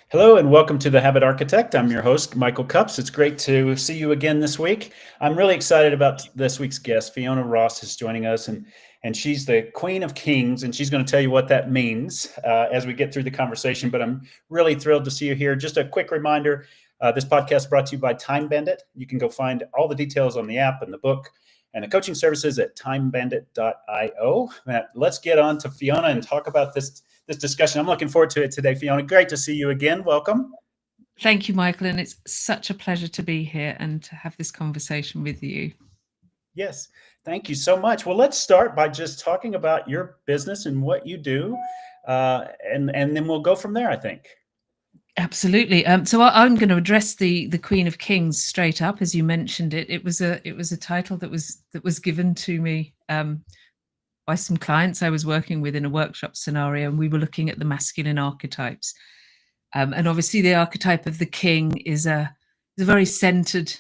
Hello and welcome to The Habit Architect. I'm your host, Michael Cups. It's great to see you again this week. I'm really excited about this week's guest. Fiona Ross is joining us, and she's the Queen of Kings, and she's going to tell you what that means as we get through the conversation. But I'm really thrilled to see you here. Just a quick reminder, this podcast is brought to you by Time Bandit. You can go find all the details on the app and the book and the coaching services at timebandit.io. Let's get on to Fiona and talk about this discussion. I'm looking forward to it today, Fiona. Great to see you again. Welcome. Thank you, Michael. And it's such a pleasure to be here and to have this conversation with you. Yes, thank you so much. Well, let's start by just talking about your business and what you do, and then we'll go from there, I think. Absolutely. So I'm going to address the Queen of Kings straight up, as you mentioned it. It was a title that was given to me by some clients I was working with in a workshop scenario, and we were looking at the masculine archetypes. And obviously, the archetype of the king is a very centered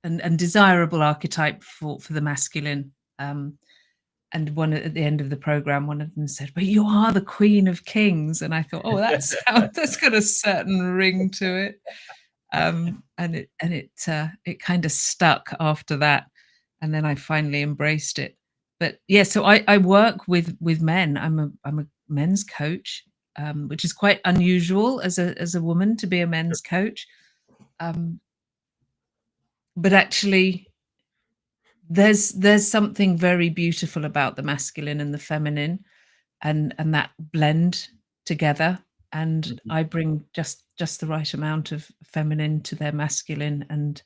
and desirable archetype for the masculine. And one at the end of the program, one of them said, "But you are the Queen of Kings," and I thought, "Oh, that's got a certain ring to it." And it kind of stuck after that, and then I finally embraced it. But yeah, so I work with men. I'm a men's coach, which is quite unusual as a woman to be a men's coach. But actually, there's something very beautiful about the masculine and the feminine, and that blend together. And I bring just the right amount of feminine to their masculine, and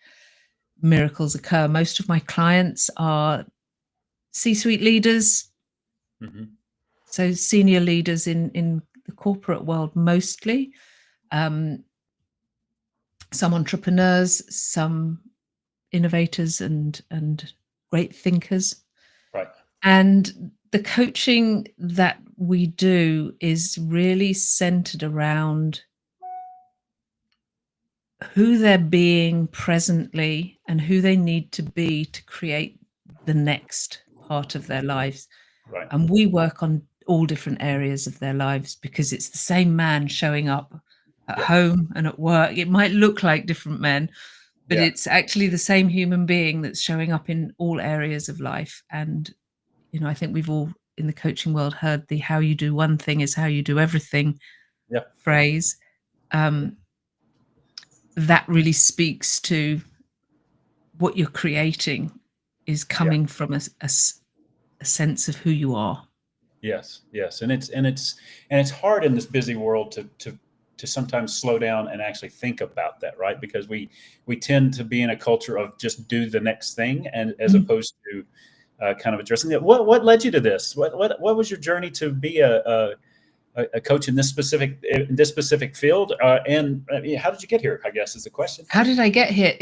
miracles occur. Most of my clients are C-suite leaders, so senior leaders in the corporate world mostly. Some entrepreneurs, some innovators, and great thinkers. Right. And the coaching that we do is really centered around who they're being presently and who they need to be to create the next part of their lives. Right. And we work on all different areas of their lives because it's the same man showing up at home and at work. It might look like different men, but it's actually the same human being that's showing up in all areas of life. And, I think we've all in the coaching world heard the "how you do one thing is how you do everything" phrase. That really speaks to what you're creating is coming from a sense of who you are. Yes, and it's hard in this busy world to sometimes slow down and actually think about that, right? Because we tend to be in a culture of just do the next thing, and as opposed to kind of addressing it. What led you to this? What was your journey to be a coach in this specific field? And how did you get here, I guess, is the question. How did I get here?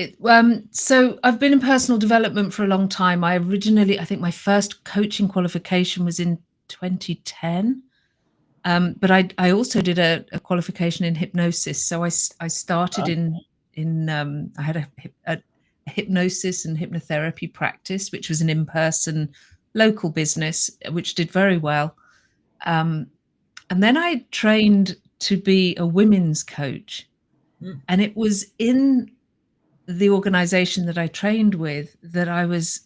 So I've been in personal development for a long time. I think my first coaching qualification was in 2010. But I also did a qualification in hypnosis. So I started I had a hypnosis and hypnotherapy practice, which was an in-person local business, which did very well. And then I trained to be a women's coach. And it was in the organization that I trained with that I was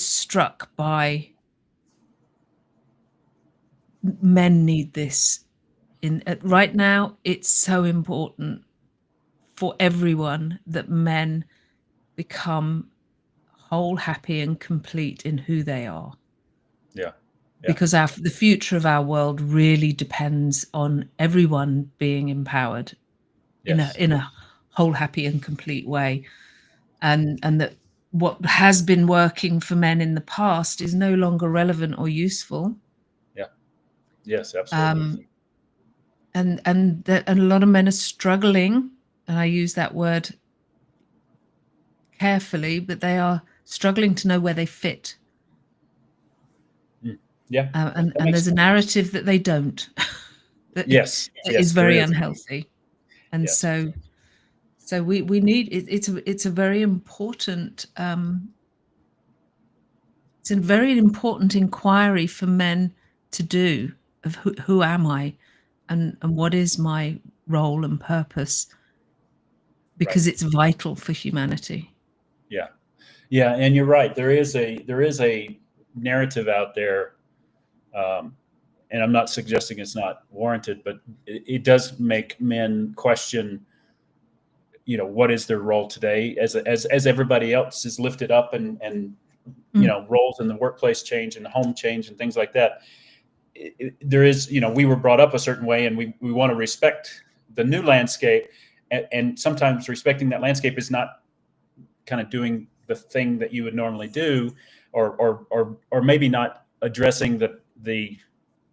struck by men need this. Right now, it's so important for everyone that men become whole, happy, and complete in who they are. Yeah. Because the future of our world really depends on everyone being empowered in a whole, happy, and complete way, and that what has been working for men in the past is no longer relevant or useful. Yeah. Yes, absolutely. And a lot of men are struggling, and I use that word carefully, but they are struggling to know where they fit. Yeah. And there's a narrative that they don't. that is very unhealthy. And so we need it's a very important it's a very important inquiry for men to do of who am I, and what is my role and purpose, because Right. it's vital for humanity. Yeah. Yeah. And you're right. There is a narrative out there. And I'm not suggesting it's not warranted, but it does make men question, what is their role today as everybody else is lifted up and roles in the workplace change and the home change and things like that. There is, we were brought up a certain way, and we want to respect the new landscape, and sometimes respecting that landscape is not kind of doing the thing that you would normally do, or maybe not addressing the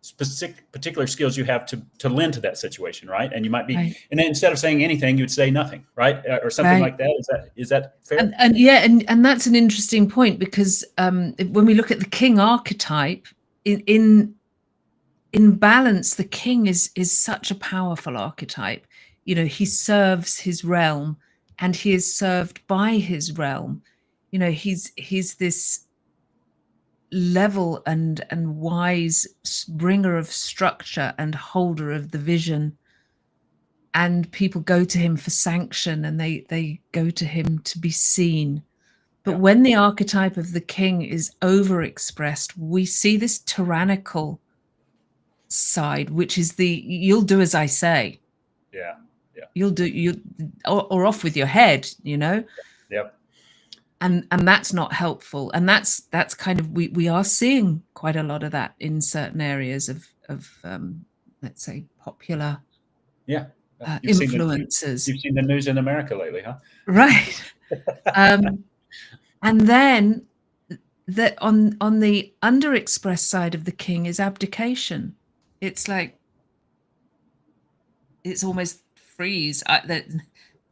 specific particular skills you have to lend to that situation, right? And you might be, Right. and then instead of saying anything, you'd say nothing, right, or something Right. like that. Is that fair? And yeah, and that's an interesting point, because when we look at the king archetype, in balance, the king is such a powerful archetype. He serves his realm, and he is served by his realm. He's this level and wise bringer of structure and holder of the vision, and people go to him for sanction, and they go to him to be seen. But Yeah. when the archetype of the king is overexpressed, we see this tyrannical side, which is you'll do as I say. Yeah. Yeah. You'll do or off with your head, Yep. and that's not helpful. And that's kind of, we are seeing quite a lot of that in certain areas of let's say popular Yeah. influencers. You've seen the news in America lately, huh? Right. And then that on the underexpressed side of the king is abdication. It's like, it's almost freeze. That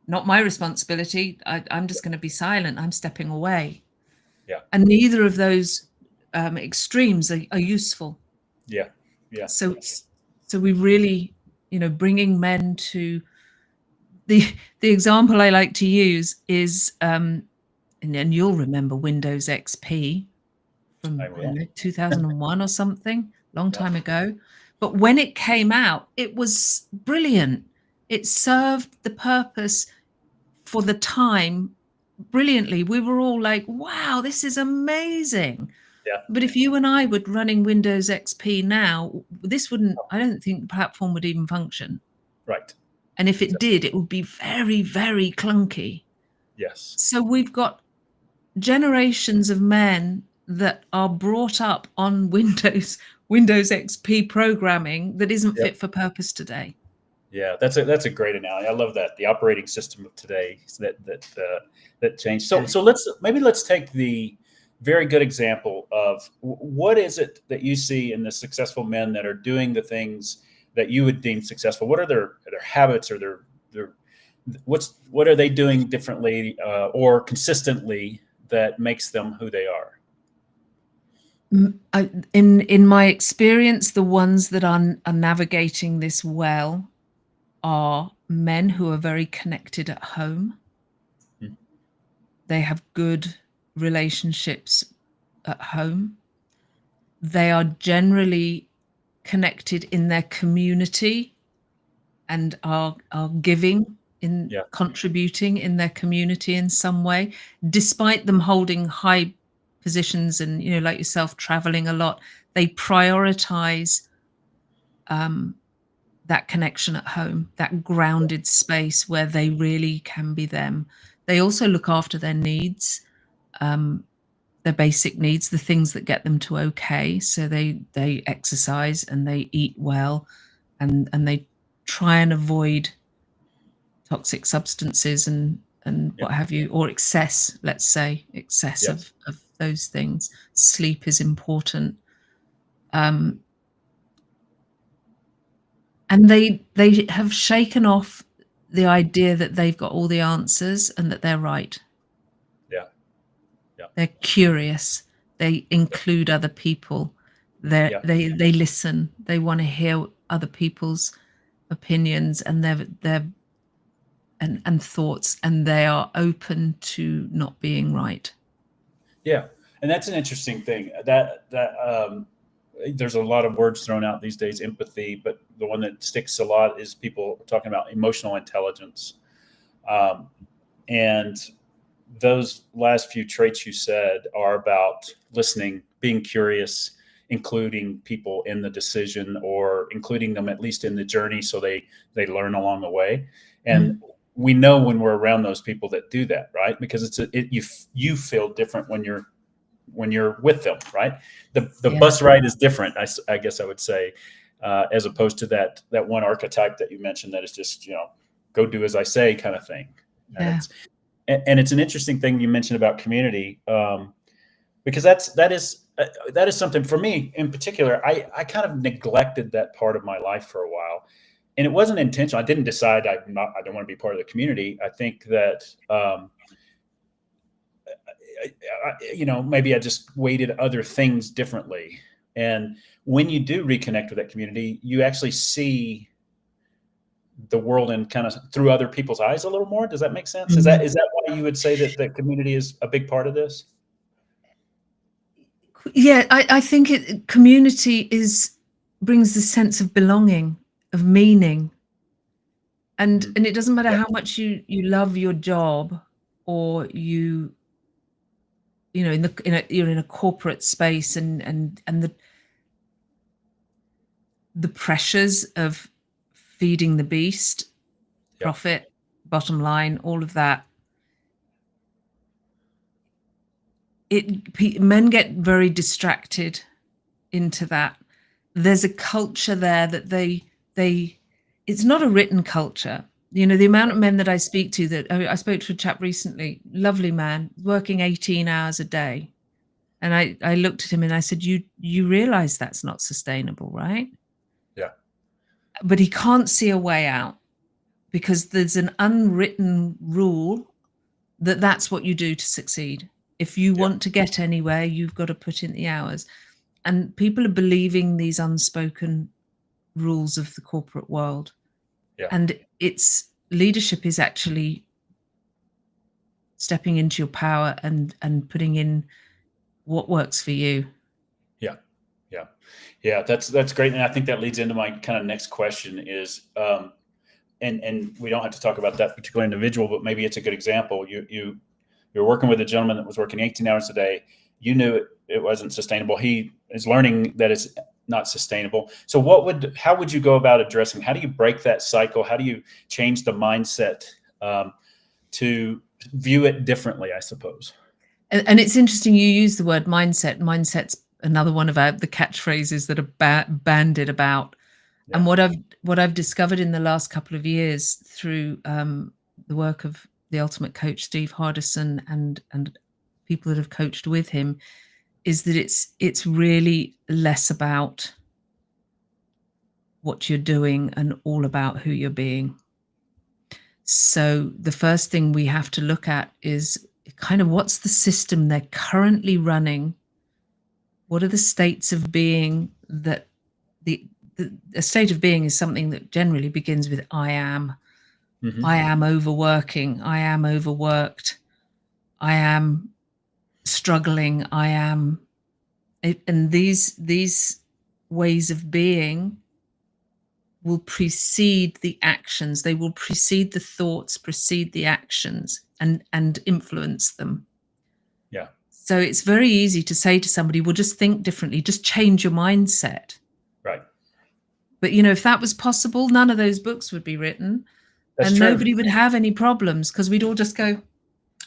not my responsibility. I'm just going to be silent. I'm stepping away. Yeah. And neither of those extremes are useful. Yeah. Yeah. So we really, bringing men to the example I like to use is, and you'll remember Windows XP from, I I will. don't know, 2001 or something, long Yeah. time ago. But when it came out, it was brilliant. It served the purpose for the time brilliantly. We were all like, wow, this is amazing. Yeah. But if you and I were running Windows XP now, this wouldn't, I don't think the platform would even function. Right. And if it did, it would be very, very clunky. Yes. So we've got generations of men that are brought up on Windows XP programming that isn't fit for purpose today. Yeah, that's a great analogy. I love that, the operating system of today that changed. So let's take the very good example of what is it that you see in the successful men that are doing the things that you would deem successful. What are their habits, or their what are they doing differently or consistently that makes them who they are? In my experience, the ones that are navigating this well are men who are very connected at home. They have good relationships at home. They are generally connected in their community and are giving in contributing in their community in some way, despite them holding high positions and, like yourself, traveling a lot. They prioritize that connection at home, that grounded space where they really can be them. They also look after their needs, their basic needs, the things that get them to okay. So they exercise and they eat well, and they try and avoid toxic substances and what have you, or excess, let's say, excess of those things. Sleep is important. And they have shaken off the idea that they've got all the answers and that they're right. Yeah. Yeah. They're curious. They include other people. They listen. They want to hear other people's opinions and their and thoughts, and they are open to not being right. Yeah. And that's an interesting thing that there's a lot of words thrown out these days, empathy, but the one that sticks a lot is people talking about emotional intelligence. And those last few traits you said are about listening, being curious, including people in the decision, or including them at least in the journey, so they learn along the way. And we know when we're around those people that do that, right? Because you feel different when you're with them, right? The bus ride is different, I guess I would say, as opposed to that one archetype that you mentioned, that is just, go do as I say kind of thing. And it's an interesting thing you mentioned about community, because that is something for me in particular. I kind of neglected that part of my life for a while, and it wasn't intentional. I didn't decide I don't want to be part of the community. I think that maybe I just weighted other things differently. And when you do reconnect with that community, you actually see the world and kind of through other people's eyes a little more. Does that make sense? Is that why you would say that the community is a big part of this? Yeah, I think community brings the sense of belonging, of meaning, and it doesn't matter how much you love your job, or you're in a corporate space, and the pressures of feeding the beast, profit, bottom line, all of that. Men get very distracted into that. There's a culture there that it's not a written culture. The amount of men that I speak to, that I spoke to a chap recently, lovely man, working 18 hours a day. And I looked at him and I said, you realize that's not sustainable, right? Yeah. But he can't see a way out, because there's an unwritten rule that that's what you do to succeed. If you want to get anywhere, you've got to put in the hours. And people are believing these unspoken rules of the corporate world. Yeah. And leadership is actually stepping into your power and putting in what works for you. Yeah. That's great. And I think that leads into my kind of next question is, and we don't have to talk about that particular individual, but maybe it's a good example. You're working with a gentleman that was working 18 hours a day. You knew it wasn't sustainable. He is learning that it's not sustainable. So how would you go about addressing? How do you break that cycle? How do you change the mindset to view it differently, I suppose? And it's interesting you use the word mindset. Mindset's another one of the catchphrases that are bandied about. Yeah. And what I've discovered in the last couple of years through the work of the ultimate coach, Steve Hardison, and people that have coached with him, is that it's really less about what you're doing and all about who you're being. So the first thing we have to look at is kind of what's the system they're currently running. What are the states of being that a state of being is something that generally begins with I am. Mm-hmm. I am overworking. I am overworked. I am struggling. I am. And these ways of being will precede the actions. They will precede the thoughts, precede the actions, and influence them. Yeah. So it's very easy to say to somebody, well, just think differently, just change your mindset. Right. But, if that was possible, none of those books would be written. That's and true. Nobody would have any problems, because we'd all just go,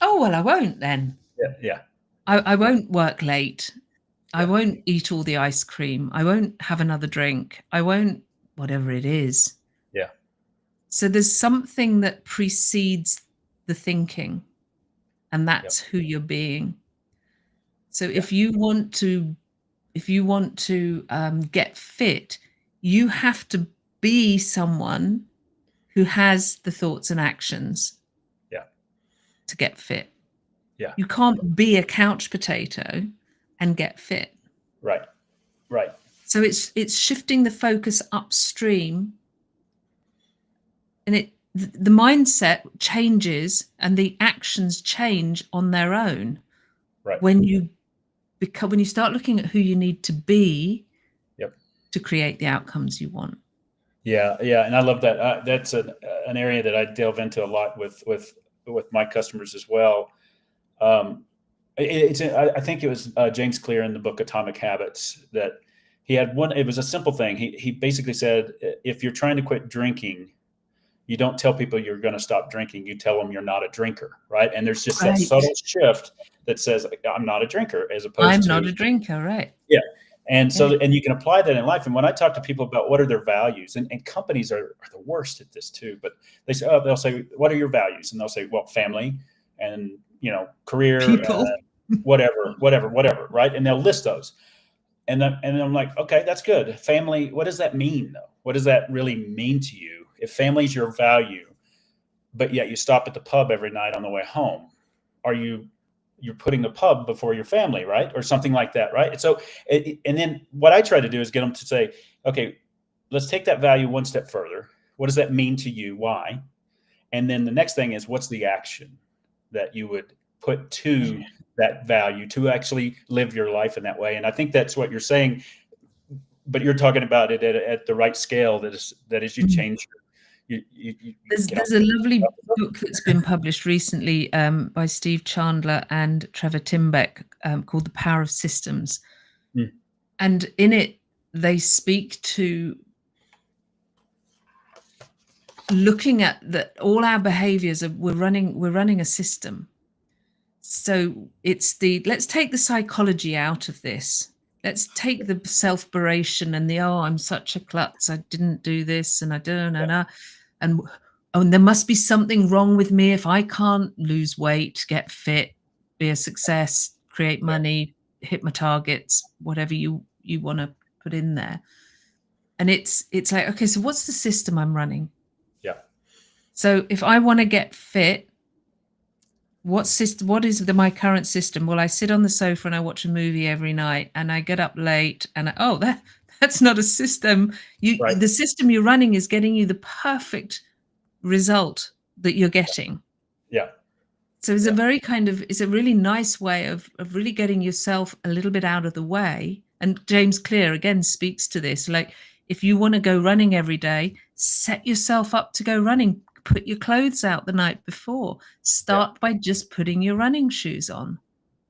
oh, well, I won't then. Yeah. I won't work late. Yeah. I won't eat all the ice cream. I won't have another drink. I won't, whatever it is. Yeah. So there's something that precedes the thinking, and that's who you're being. So if you want to get fit, you have to be someone who has the thoughts and actions to get fit. Yeah. You can't be a couch potato and get fit. Right. So it's shifting the focus upstream, and the mindset changes and the actions change on their own. Right. When you start looking at who you need to be to create the outcomes you want. Yeah, yeah, and I love that. That's an area that I delve into a lot with my customers as well. Um, I think it was James Clear in the book Atomic Habits that he had one. It was a simple thing. He basically said, if you're trying to quit drinking, you don't tell people you're going to stop drinking. You tell them you're not a drinker, right? And there's just that Right. subtle shift that says I'm not a drinker, as I'm opposed not to a drinker, right? yeah. And so, Yeah. and you can apply that in life. And when I talk to people about what are their values, and companies are the worst at this too, but they'll say, what are your values? And they'll say, well, family and, career, People. whatever. Right. And they'll list those. And I'm like, okay, that's good. Family. What does that mean though? What does that really mean to you? If family's your value, but yet you stop at the pub every night on the way home, you're putting the pub before your family, right? Or something like that, right? And so, and then what I try to do is get them to say, okay, let's take that value one step further. What does that mean to you? Why? And then the next thing is, what's the action that you would put to that value to actually live your life in that way? And I think that's what you're saying, but you're talking about it at the right scale. That is you change There's a lovely book that's been published recently by Steve Chandler and Trevor Timbeck called The Power of Systems. Mm. And in it, they speak to looking at that all our behaviors we're running a system. So it's let's take the psychology out of this. Let's take the self-beration and I'm such a klutz, I didn't do this and I don't know. And there must be something wrong with me if I can't lose weight, get fit, be a success, create money, hit my targets, whatever you want to put in there. And it's like, okay, so what's the system I'm running? Yeah. So if I want to get fit, what is my current system? Well, I sit on the sofa and I watch a movie every night and I get up late and that's not a system. The system you're running is getting you the perfect result that you're getting. Yeah. So it's it's a really nice way of really getting yourself a little bit out of the way. And James Clear again speaks to this. Like, if you want to go running every day, set yourself up to go running. Put your clothes out the night before. Start by just putting your running shoes on.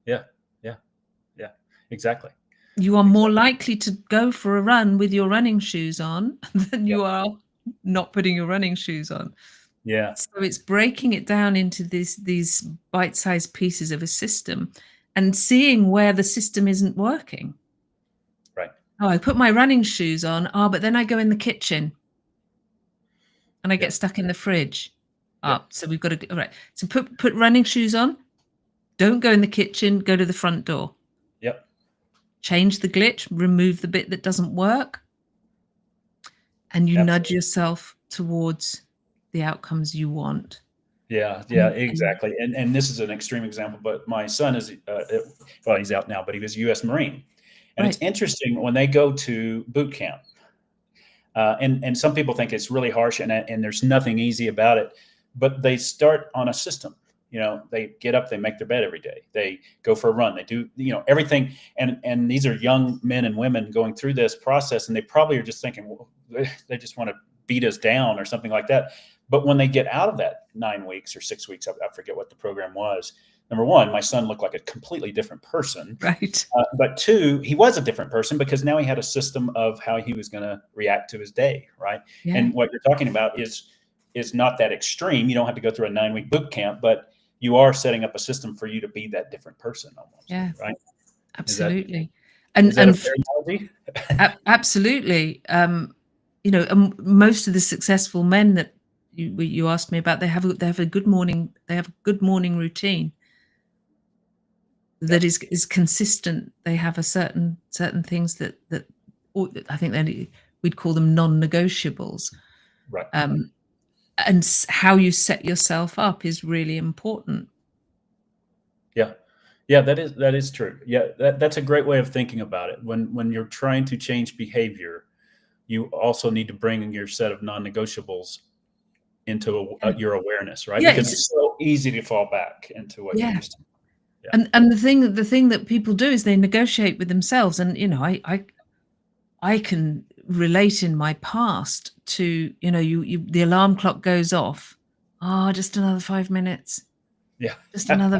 Yeah. Exactly. You are more likely to go for a run with your running shoes on than you are not putting your running shoes on. Yeah. So it's breaking it down into these bite-sized pieces of a system and seeing where the system isn't working. Right. I put my running shoes on. But then I go in the kitchen and I get stuck in the fridge. So we've got to, all right. So put running shoes on. Don't go in the kitchen, go to the front door. Yep. Change the glitch, remove the bit that doesn't work. And you nudge yourself towards the outcomes you want. Yeah, exactly. And this is an extreme example, but my son is, he's out now, but he was a U.S. Marine. And it's interesting when they go to boot camp. And some people think it's really harsh and there's nothing easy about it, but they start on a system. They get up, they make their bed every day, they go for a run, they do, everything. And these are young men and women going through this process, and they probably are just thinking, well, they just want to beat us down or something like that. But when they get out of that 9 weeks or 6 weeks, I forget what the program was. Number one, my son looked like a completely different person. Right. But two, he was a different person because now he had a system of how he was going to react to his day. Right. Yeah. And what you're talking about is not that extreme. You don't have to go through a 9-week boot camp, but you are setting up a system for you to be that different person almost. Yeah. Right. Absolutely. Is that a fair analogy? Absolutely. Most of the successful men that you asked me about, they have a good morning routine that is consistent. They have a certain things that I think we'd call them non-negotiables. Right. And how you set yourself up is really important. Yeah, that is true. Yeah, that's a great way of thinking about it. When you're trying to change behavior, you also need to bring your set of non-negotiables into your awareness, right? Yeah, because it's so easy to fall back into what you used to. Yeah. And the thing that people do is they negotiate with themselves, and I can relate in my past to, you the alarm clock goes off. Oh, just another 5 minutes. Yeah. Just another,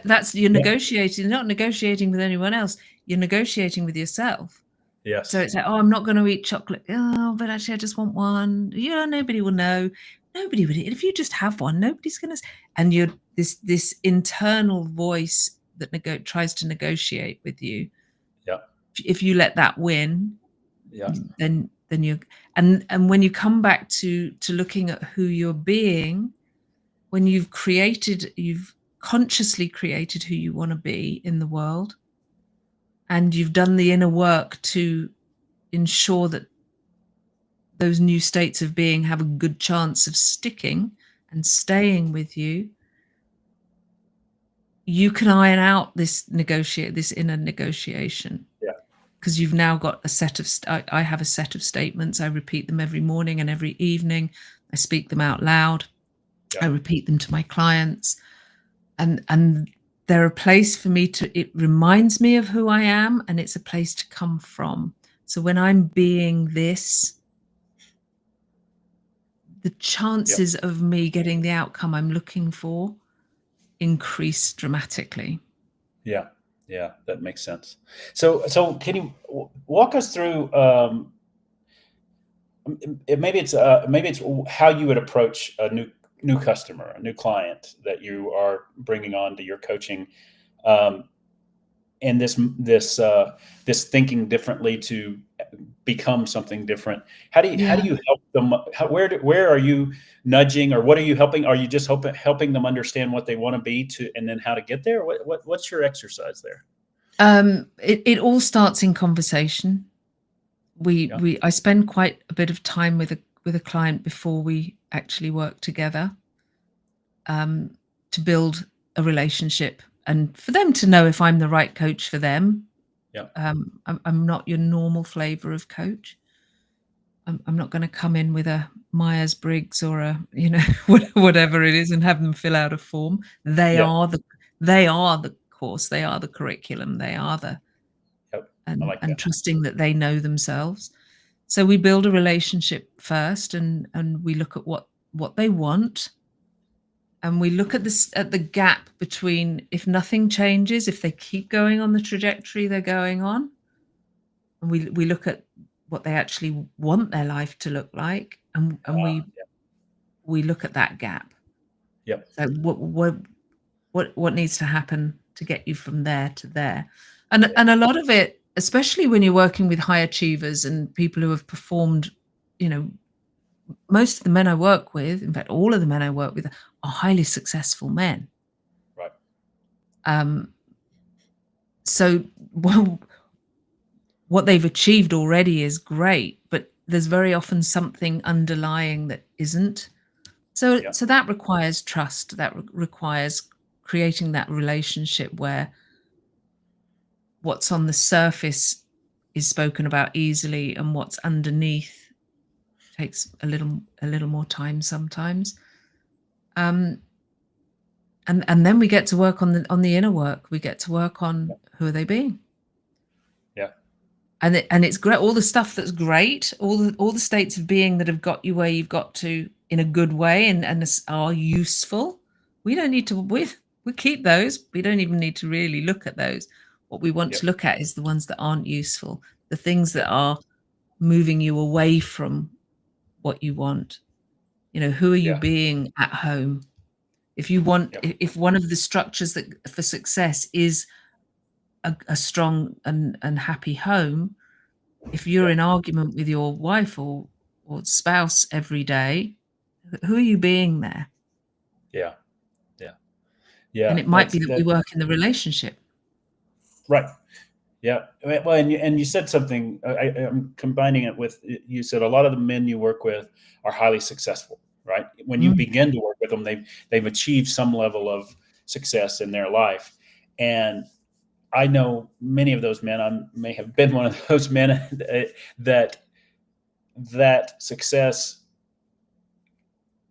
that's, you're Yeah. negotiating, not negotiating with anyone else. You're negotiating with yourself. So Yes. it's like, oh, I'm not going to eat chocolate. Oh, but actually I just want one. Nobody will know. Nobody would. If you just have one, nobody's going to. And you're this internal voice that tries to negotiate with you. Yeah. If you let that win, Yeah. then you, and when you come back to looking at who you're being, when you've consciously created who you want to be in the world, and you've done the inner work to ensure that those new states of being have a good chance of sticking and staying with you, you can iron out this inner negotiation, Yeah. because you've now got a set of I have a set of statements. I repeat them every morning and every evening. I speak them out loud. Yeah. I repeat them to my clients, and they're a place for me it reminds me of who I am, and it's a place to come from. So when I'm being this, the chances of me getting the outcome I'm looking for increase dramatically. Yeah. Yeah. That makes sense. So can you walk us through, maybe it's how you would approach a new customer, a new client that you are bringing on to your coaching, um, and this thinking differently to become something different. How do Yeah. you help them? Where are you nudging, or what are you helping? Are you just helping them understand what they want to be, and then how to get there? What's your exercise there? It all starts in conversation. Yeah. I spend quite a bit of time with a client before we actually work together, to build a relationship and for them to know if I'm the right coach for them. Yeah. I'm not your normal flavor of coach. I'm not going to come in with a Myers-Briggs or a, whatever it is, and have them fill out a form. They Yeah. are the course, they are the curriculum, they are the, Yep. I and like that. trusting that they know themselves. So we build a relationship first, and we look at what they want, and we look at the gap between, if nothing changes, if they keep going on the trajectory they're going on, and we look at what they actually want their life to look like, and Yeah. we look at that gap. Yep. So what needs to happen to get you from there to there? And a lot of it, especially when you're working with high achievers and people who have performed, you know, most of the men I work with, in fact, all of the men I work with are highly successful men. Right. Um, so what they've achieved already is great, but there's very often something underlying that isn't. So Yeah. that requires trust. That requires creating that relationship where what's on the surface is spoken about easily, and what's underneath takes a little more time sometimes. Um, and then we get to work on the inner work. We get to work on, who are they being? Yeah. And it's great. All the stuff that's great, all the states of being that have got you where you've got to in a good way, and are useful. We don't need to. We keep those. We don't even need to really look at those. What we want Yep. to look at is the ones that aren't useful, the things that Yep. are moving you away from what you want. Who are you Yeah. being at home? If you want, Yep. if one of the structures that for success is a strong and happy home, if you're Yep. in argument with your wife or spouse every day, who are you being there? Yeah. Yeah. And Yeah. it might be that we work in the relationship. Right. Yeah. Well, and you said something. I'm combining it with, you said a lot of the men you work with are highly successful. Right. When you Mm, begin to work with them, they've achieved some level of success in their life, and I know many of those men. I may have been one of those men that success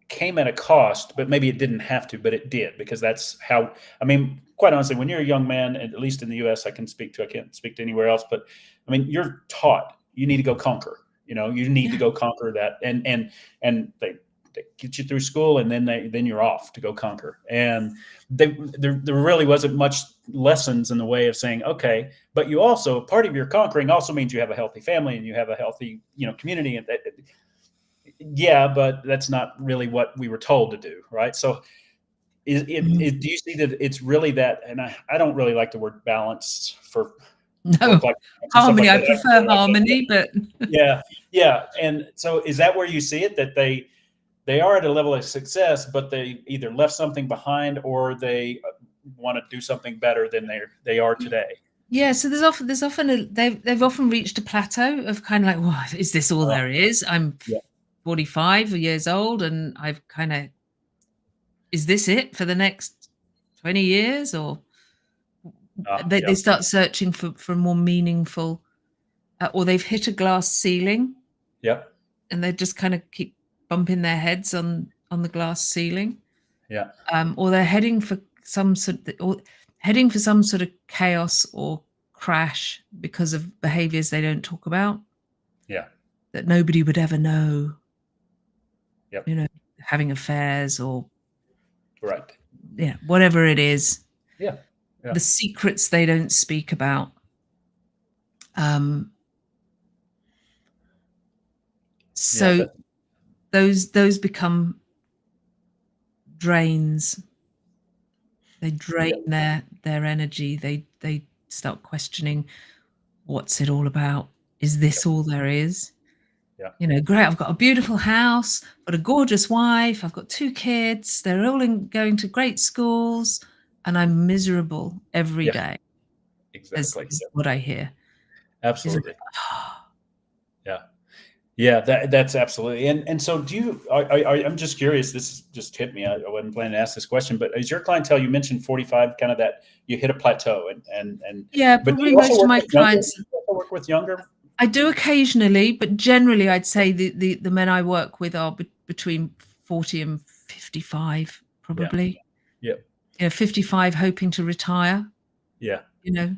came at a cost, but maybe it didn't have to, but it did, because that's how, I mean, quite honestly, when you're a young man, at least in the US, I can't speak to anywhere else, but I mean, you're taught you need to go conquer. You need to go conquer that, and they get you through school, and then you're off to go conquer. And there really wasn't much lessons in the way of saying, okay, but you also, part of your conquering also means you have a healthy family and you have a healthy, community. And yeah, but that's not really what we were told to do, right? So do you see that it's really that? And I don't really like the word balance for No, work life balance and stuff harmony. like I that. prefer harmony, but Yeah. And so is that where you see it, that they are at a level of success, but they either left something behind or they want to do something better than they are today? yeah. So there's often they've often reached a plateau of kind of like, well, is this all there is? I'm Yeah. 45 years old, and I've kind of, is this it for the next 20 years? Or they Yeah. start searching for more meaningful, or they've hit a glass ceiling, Yep. and they just kind of keep bumping their heads on the glass ceiling. Yeah. Or they're heading for some sort of chaos or crash because of behaviors they don't talk about, Yeah. that nobody would ever know. Yep. Having affairs, or Right. whatever it is, Yeah. Yeah. the secrets they don't speak about. So Yeah. those become drains. They drain their energy. They start questioning, what's it all about? Is this all there is? Yeah. Great, I've got a beautiful house, got a gorgeous wife, I've got 2 kids, they're all going to great schools, and I'm miserable every Yeah. day. Exactly. Is what I hear. Absolutely. Yeah. Yeah, that's absolutely. And so I'm just curious, this just hit me. I wasn't planning to ask this question, but is your clientele, you mentioned 45, kind of that you hit a plateau, Yeah, but do probably you also most of work my with younger? clients. Do you also work with younger? I do occasionally, but generally I'd say the men I work with are between 40 and 55, probably. Yeah. 55 hoping to retire, Yeah. you know,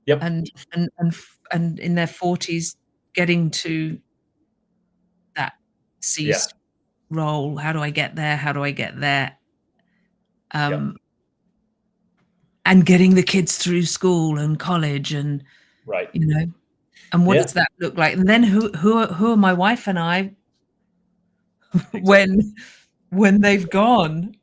Yep. and in their 40s getting to that Yeah. ceased role. How do I get there? How do I get there? Yeah. And getting the kids through school and college, and Right. and what Yeah. does that look like? And then who are my wife and I Exactly. when they've gone?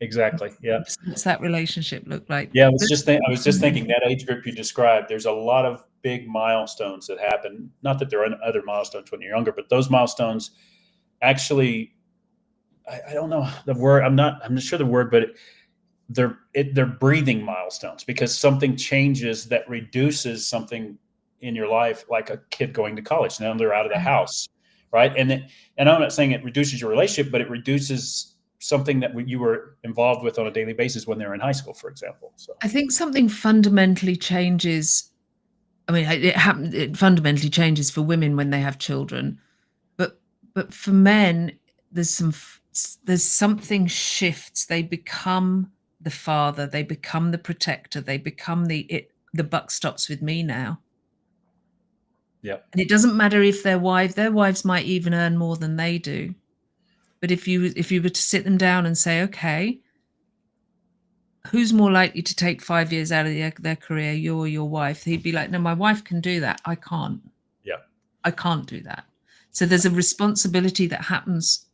Exactly. Yeah. What's that relationship look like? Yeah. I was just thinking that age group you described, there's a lot of big milestones that happen. Not that there are other milestones when you're younger, but those milestones actually, I don't know the word. I'm not sure the word, but they're breathing milestones, because something changes that reduces something in your life, like a kid going to college. Now they're out of the house, right? And I'm not saying it reduces your relationship, but it reduces something that you were involved with on a daily basis when they're in high school, for example. So I think something fundamentally changes. I mean, it fundamentally changes for women when they have children, but for men, there's something shifts. They become the father, they become the protector, they become the buck stops with me now. yeah, And it doesn't matter if their wives might even earn more than they do. But if you were to sit them down and say, okay, who's more likely to take 5 years out of their career, you or your wife? He'd be like, no, my wife can do that. I can't. yeah, I can't do that. So there's a responsibility that happens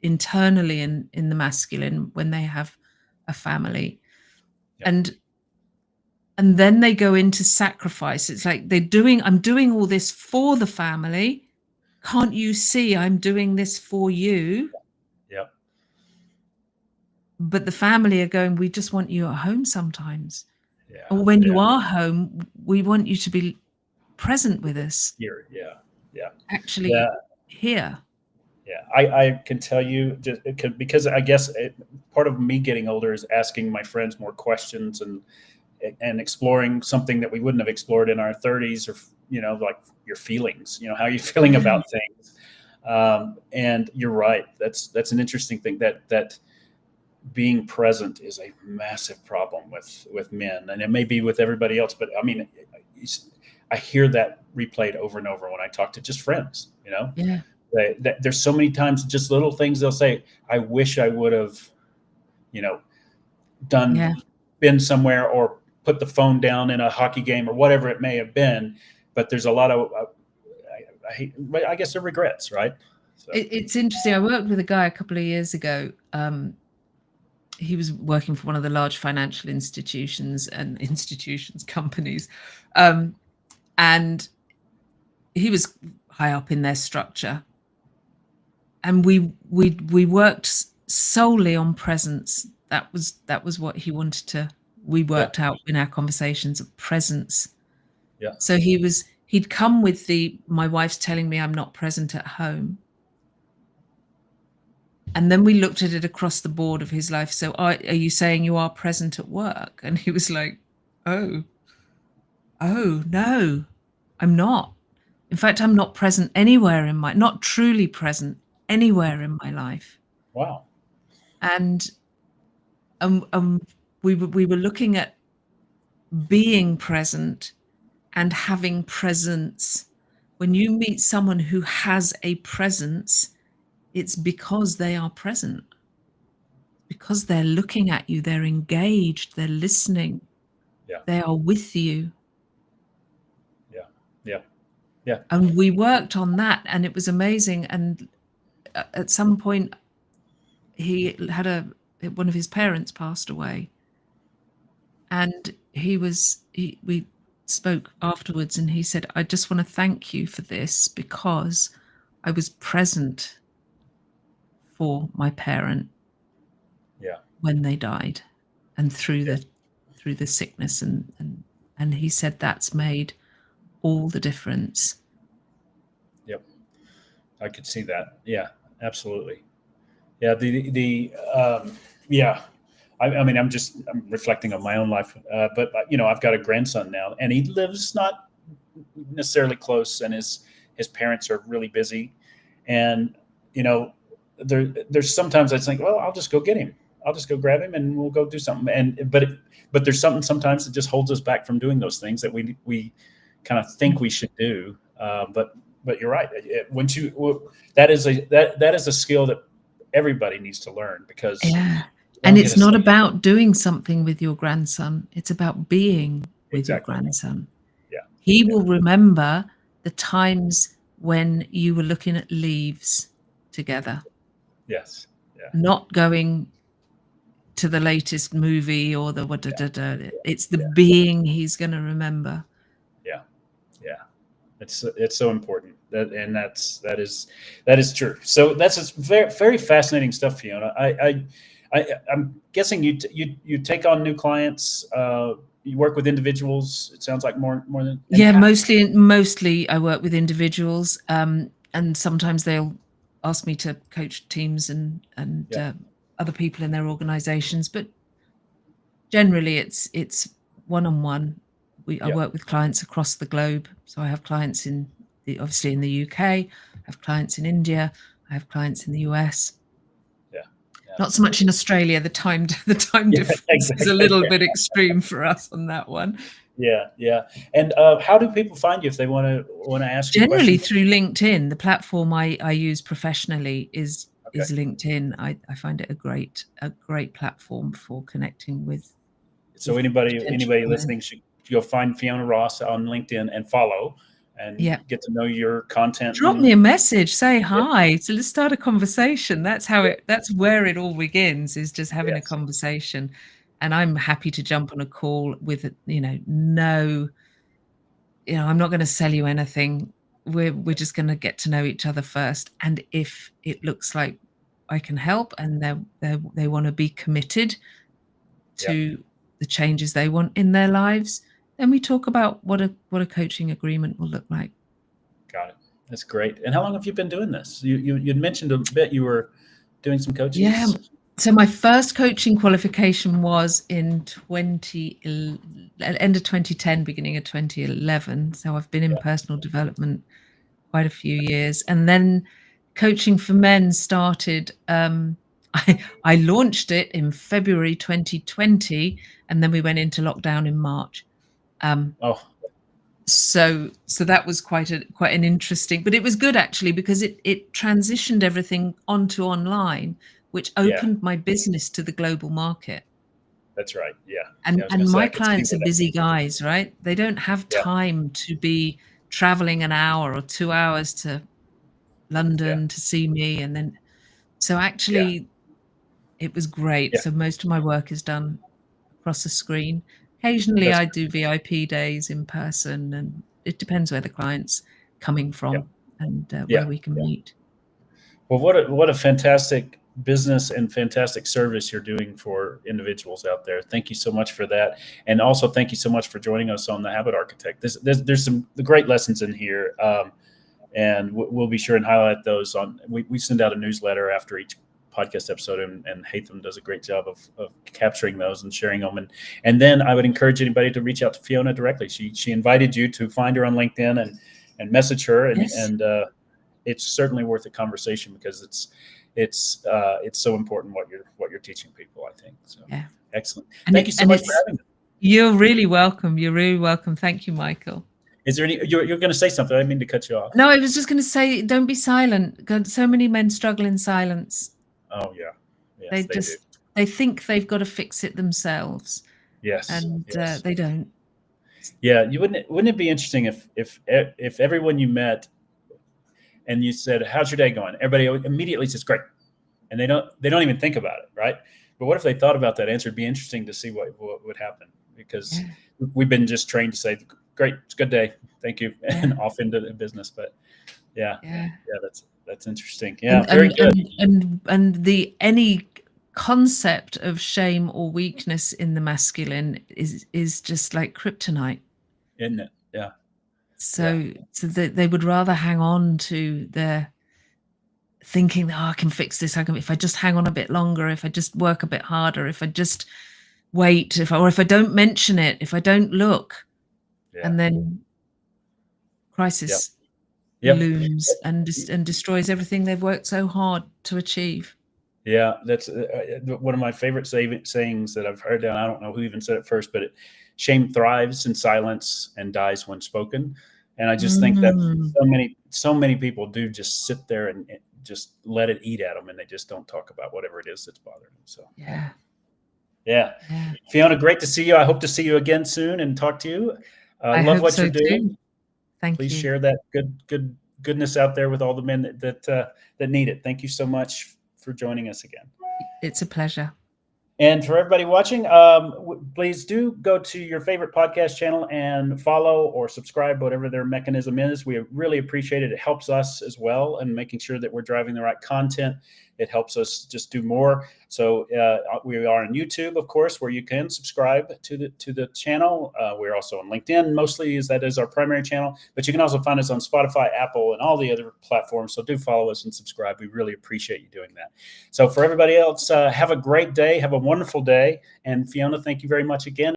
internally in the masculine when they have a family. yeah. And then they go into sacrifice. It's like I'm doing all this for the family. Can't you see I'm doing this for you? Yeah. But the family are going, we just want you at home sometimes. Yeah. Or when you are home, we want you to be present with us, Here. Yeah. Yeah. actually Yeah. here. Yeah, I can tell you, just because I guess part of me getting older is asking my friends more questions and exploring something that we wouldn't have explored in our 30s, or like your feelings, how are you feeling about things. And you're right, that's an interesting thing, that being present is a massive problem with men, and it may be with everybody else, but I mean, I hear that replayed over and over when I talk to just friends. Yeah. There's so many times, just little things they'll say, I wish I would have, Yeah. been somewhere or put the phone down in a hockey game or whatever it may have been. But there's a lot of, I guess they're regrets, right? So. It's interesting. I worked with a guy a couple of years ago. He was working for one of the large financial institutions companies. And he was high up in their structure. And we worked solely on presence. That was what he wanted to, we worked out in our conversations of presence. Yeah. So he'd come with my wife's telling me I'm not present at home. And then we looked at it across the board of his life. So are you saying you are present at work? And he was like, oh, no, I'm not. In fact, I'm not present anywhere not truly present anywhere in my life. Wow. And we were looking at being present and having presence. When you meet someone who has a presence, it's because they are present, because they're looking at you, they're engaged, they're listening, they are with you. Yeah. And we worked on that, and it was amazing. And at some point, he had one of his parents passed away, and we spoke afterwards, and he said, I just want to thank you for this, because I was present for my parent when they died, and through the sickness, and he said that's made all the difference. Yep, I could see that. Yeah, absolutely. Yeah, I mean, I'm reflecting on my own life, but I've got a grandson now, and he lives not necessarily close, and his parents are really busy, and there's sometimes I think, well, I'll just go get him, I'll just go grab him, and we'll go do something, but there's something sometimes that just holds us back from doing those things that we kind of think we should do, but you're right. That is a skill that everybody needs to learn, because and it's not about doing something with your grandson, it's about being with your grandson. He will remember the times when you were looking at leaves together. Yes. Yeah. Not going to the latest movie or it's the being he's going to remember. Yeah. It's so important, that is true. So that's very, very fascinating stuff, Fiona. I'm guessing you take on new clients. You work with individuals. It sounds like more than mostly I work with individuals, and sometimes they'll ask me to coach teams and other people in their organizations, but generally it's one-on-one. I work with clients across the globe. So I have clients obviously in the UK, I have clients in India, I have clients in the US. Not so much in Australia. The time difference is a little bit extreme for us on that one. Yeah. And how do people find you if they want to ask you generally questions? through LinkedIn? The platform I use professionally is LinkedIn. I find it a great platform for connecting with. So anybody listening should go find Fiona Ross on LinkedIn and follow, and get to know your content. Drop me a message, say hi. So let's start a conversation. That's where it all begins, is just having a conversation. And I'm happy to jump on a call with, I'm not going to sell you anything. We're just going to get to know each other first. And if it looks like I can help, and they want to be committed to the changes they want in their lives, then we talk about what a coaching agreement will look like. Got it. That's great. And how long have you been doing this? You'd mentioned a bit you were doing some coaching. Yeah. So my first coaching qualification was in end of 2010, beginning of 2011. So I've been in personal development quite a few years. And then coaching for men started, I launched it in February 2020, and then we went into lockdown in March. So that was quite an interesting, but it was good actually, because it transitioned everything onto online, which Yeah, opened my business to the global market. that's right. Yeah. And Yeah, I was gonna say my I could see clients are where that. busy guys, right? They don't have Yeah, time to be traveling an hour or 2 hours to yeah, London to see me, and then so yeah, actually it was great. yeah. So most of my work is done across a screen. Occasionally That's I do VIP days in person, and it depends where the client's coming yeah, from and yeah. where we can meet. Well, what a fantastic business and fantastic service you're doing for individuals out there. Thank you so much for that, and also thank you so much for joining us on the Habit Architect. There's some great lessons in here, and we'll be sure and highlight those on. We send out a newsletter after each podcast episode, and Hatham does a great job of capturing those and sharing them. And then I would encourage anybody to reach out to Fiona directly. She invited you to find her on LinkedIn and message her, Yes. and it's certainly worth a conversation, because it's so important what you're teaching people, I think. So Yeah. excellent. And Thank it you so and much for it's having me. You're really welcome. You're really welcome. Thank you, Michael. Is there any you're going to say something? I didn't mean to cut you off. No, I was just going to say, don't be silent. So many men struggle in silence. Oh yeah, They yes they do. just they think they've got to fix it themselves, Yes, and yes. they don't. Yeah, you wouldn't it be interesting if everyone you met and you said, "How's your day going?" Everybody immediately says, "Great," and they don't even think about it, right? But what if they thought about that answer? It'd be interesting to see what would happen, because Yeah, we've been just trained to say, "Great, it's a good day, thank you," yeah, and off into the business. But yeah, yeah. yeah, that's interesting. Yeah, And very good. the any concept of shame or weakness in the masculine is just like kryptonite. Isn't it? Yeah, yeah, So they would rather hang on to their thinking that, oh, I can fix this. I can, if I just hang on a bit longer, if I just work a bit harder, if I just wait, if I don't mention it, if I don't look, yeah, and then yep, crisis yep. looms and destroys everything they've worked so hard to achieve. Yeah, that's one of my favorite sayings that I've heard. And I don't know who even said it first, but shame thrives in silence and dies when spoken. And I just think that Mm, so many people do just sit there and just let it eat at them, and they just don't talk about whatever it is that's bothering them. So yeah, yeah, yeah. Fiona, great to see you. I hope to see you again soon and talk to you. I Love hope what so you're doing. too. Thank Please you. share that goodness out there with all the men that need it. Thank you so much for joining us again. It's a pleasure. And for everybody watching, please do go to your favorite podcast channel and follow or subscribe, whatever their mechanism is. We really appreciate it. It helps us as well in making sure that we're driving the right content. It helps us just do more. So we are on YouTube, of course, where you can subscribe to the channel. We're also on LinkedIn, mostly, as that is our primary channel. But you can also find us on Spotify, Apple, and all the other platforms. So do follow us and subscribe. We really appreciate you doing that. So for everybody else, have a great day. Have a wonderful day. And Fiona, thank you very much again.